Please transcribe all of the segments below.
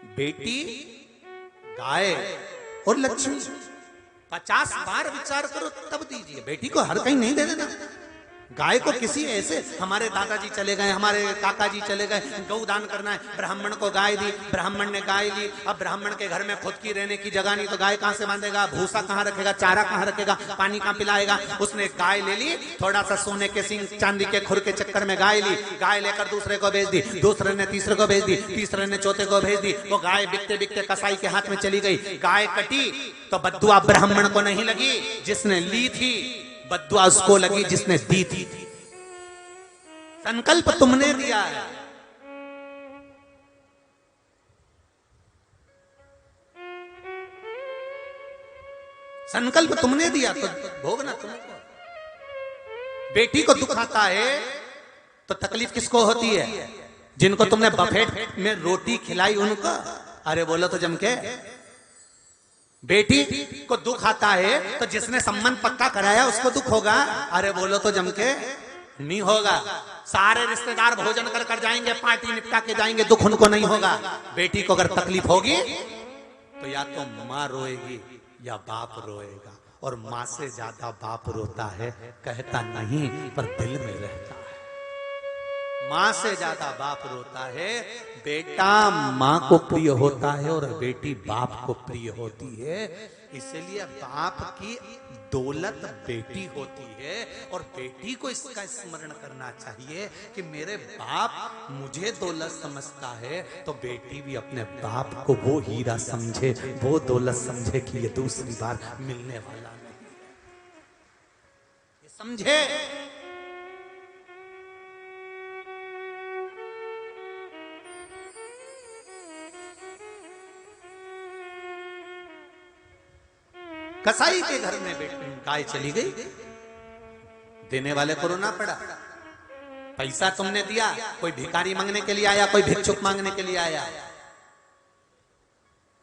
बेटी, गाय और लक्ष्मी 50 बार विचार करो तब दीजिए। बेटी को हर कहीं नहीं दे देना। गाय को किसी ऐसे, हमारे दादाजी चले गए, हमारे काका जी चले गए, गौ दान करना है, ब्राह्मण को गाय दी, ब्राह्मण ने गाय ली। अब ब्राह्मण के घर में खुद की रहने की जगह नहीं, तो गाय कहां से बांधेगा, भूसा कहां रखेगा, चारा कहां रखेगा, पानी कहां पिलाएगा। उसने गाय ले ली, थोड़ा सा सोने के सिंह चांदी के खुर के चक्कर में गाय ली, गाय लेकर दूसरे को भेज दी, दूसरे ने तीसरे को भेज दी, तीसरे ने चौथे को भेज दी। वो गाय बिकते बिकते कसाई के हाथ में चली गई। गाय कटी तो बद्दुआ ब्राह्मण को नहीं लगी जिसने ली थी, बद्दुआ उसको लगी जिसने दी थी। संकल्प तुमने दिया है। संकल्प तुमने दिया तो भोगना तुमको। बेटी को दुख आता है तो तकलीफ किसको होती है? जिनको तुमने बफेट में रोटी खिलाई उनको। अरे बोलो तो जम के। बेटी को दुख आता है तो जिसने संबंध पक्का कराया उसको दुख होगा। अरे बोलो तो जम के। नहीं होगा। सारे रिश्तेदार भोजन कर कर जाएंगे, पार्टी निपटा के जाएंगे, दुख उनको नहीं होगा। बेटी को अगर तकलीफ होगी तो या तो माँ रोएगी या बाप रोएगा, और माँ से ज्यादा बाप रोता है, कहता नहीं पर दिल में रहता है। माँ से ज्यादा बाप रोता है। बेटा माँ को प्रिय होता है और बेटी बाप को प्रिय होती है। इसलिए बाप की दौलत बेटी होती है, और बेटी को इसका स्मरण करना चाहिए कि मेरे बाप मुझे दौलत समझता है, तो बेटी भी अपने बाप को वो हीरा समझे, वो दौलत समझे कि ये दूसरी बार मिलने वाला नहीं है। ये समझे। कसाई के घर में गाय चली गई, देने वाले को रोना पड़ा। पैसा तुमने दिया, कोई भिखारी मांगने के लिए आया, कोई भिक्षुक मांगने के लिए आया।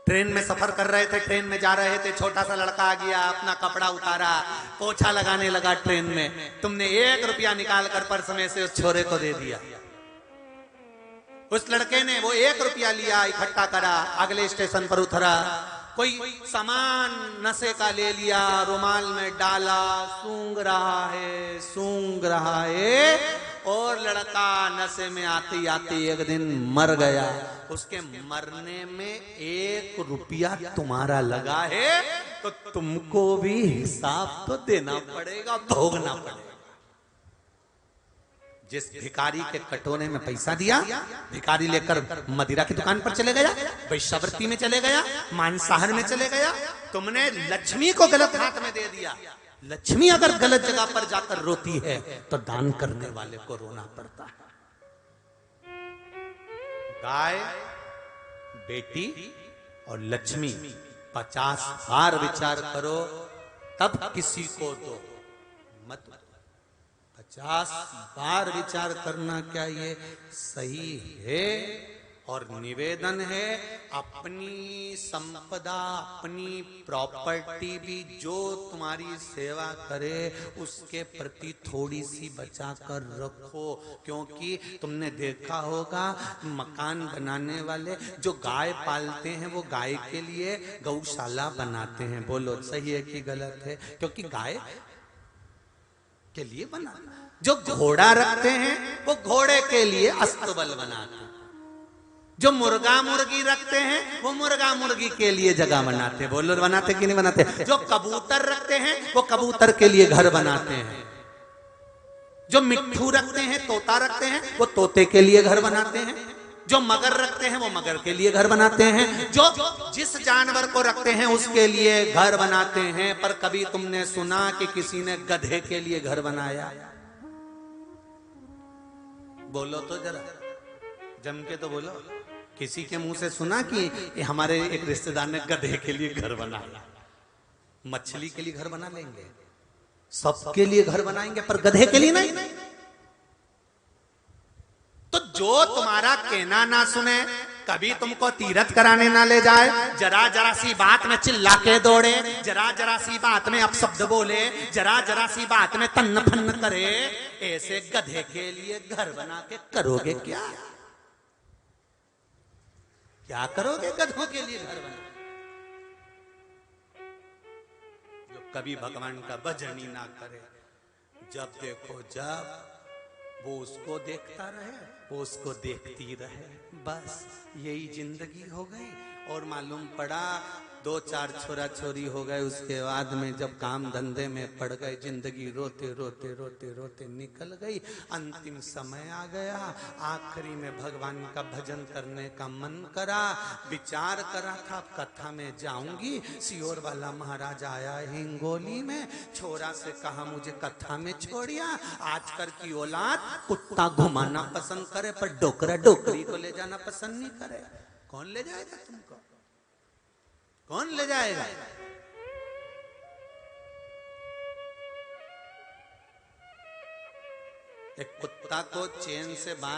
ट्रेन में सफर कर रहे थे, ट्रेन में जा रहे थे, छोटा सा लड़का आ गया, अपना कपड़ा उतारा, पोछा लगाने लगा ट्रेन में। तुमने 1 रुपया निकाल कर पर्स में से उस छोरे को दे दिया। उस लड़के ने वो 1 रुपया लिया, इकट्ठा करा, अगले स्टेशन पर उतरा, कोई सामान नशे का ले लिया, रुमाल में डाला, सूंघ रहा है, और लड़का नशे में आते आते एक दिन मर गया। उसके मरने में 1 रुपया तुम्हारा लगा है, तो तुमको भी हिसाब तो देना पड़ेगा, भोगना पड़ेगा। जिस भिखारी के कटोरे में पैसा दिया, भिखारी लेकर मदिरा की दुकान पर चले गया, वैश्यावृत्ति में चले गया, मांसाहार में चले गया। तुमने लक्ष्मी को गलत हाथ में दे दिया। लक्ष्मी अगर गलत जगह पर जाकर रोती है तो दान करने वाले को रोना पड़ता है। गाय, बेटी और लक्ष्मी 50 बार विचार करो तब किसी को दो, मत 50 बार विचार करना क्या ये सही है? और निवेदन है, अपनी संपदा, अपनी प्रॉपर्टी भी जो तुम्हारी सेवा करे उसके प्रति थोड़ी सी बचा कर रखो। क्योंकि तुमने देखा होगा मकान बनाने वाले जो गाय पालते हैं वो गाय के लिए गौशाला बनाते हैं। बोलो सही है कि गलत है? क्योंकि गाय के लिए बनाना। जो घोड़ा रखते हैं वो घोड़े के लिए अस्तबल बनाते हैं। जो मुर्गा मुर्गी रखते हैं वो मुर्गा मुर्गी के लिए जगह बनाते हैं। बोलो बनाते कि नहीं बनाते? जो कबूतर रखते हैं वो कबूतर के लिए घर बनाते हैं। जो मिट्ठू रखते हैं, तोता रखते हैं, वो तोते के लिए घर बनाते हैं। जो मगर रखते हैं वो मगर के लिए घर बनाते हैं। जो जिस जानवर को रखते हैं उसके लिए घर बनाते हैं। पर कभी तुमने सुना कि किसी ने गधे के लिए घर बनाया? बोलो तो जरा, जम के तो बोलो। किसी के मुंह से सुना कि हमारे एक रिश्तेदार ने गधे के लिए घर बनाया? मछली के लिए घर बना लेंगे, सबके लिए घर बनाएंगे, पर गधे के लिए नहीं। तो जो तुम्हारा कहना ना सुने, कभी तुमको तीरथ कराने ना ले जाए, जरा जरा सी बात में चिल्ला के दौड़े, जरा जरा सी बात में अपशब्द बोले, जरा जरा सी बात में तन्न फन्न करे, ऐसे गधे के लिए घर बना के करोगे क्या? क्या करोगे गधों के लिए घर बना? जो कभी भगवान का भजन ही ना करे, जब देखो जब वो उसको देखता रहे, वो उसको देखती रहे, बस यही जिंदगी हो गई। और मालूम पड़ा 2-4 छोरा छोरी हो गए, उसके बाद में जब काम धंधे में पड़ गए, जिंदगी रोते रोते रोते रोते निकल गई। अंतिम समय आ गया, आखिरी में भगवान का भजन करने का मन करा, विचार करा था कथा में जाऊंगी। सियोर वाला महाराज आया हिंगोली में, छोरा से कहा मुझे कथा में छोड़िया। आजकल की औलाद कुत्ता घुमाना पसंद करे, पर डोकरा डोकरी को ले जाना पसंद नहीं करे। कौन ले जाएगा तुमको? कौन ले जाएगा? एक कुत्ता को चेन से बांध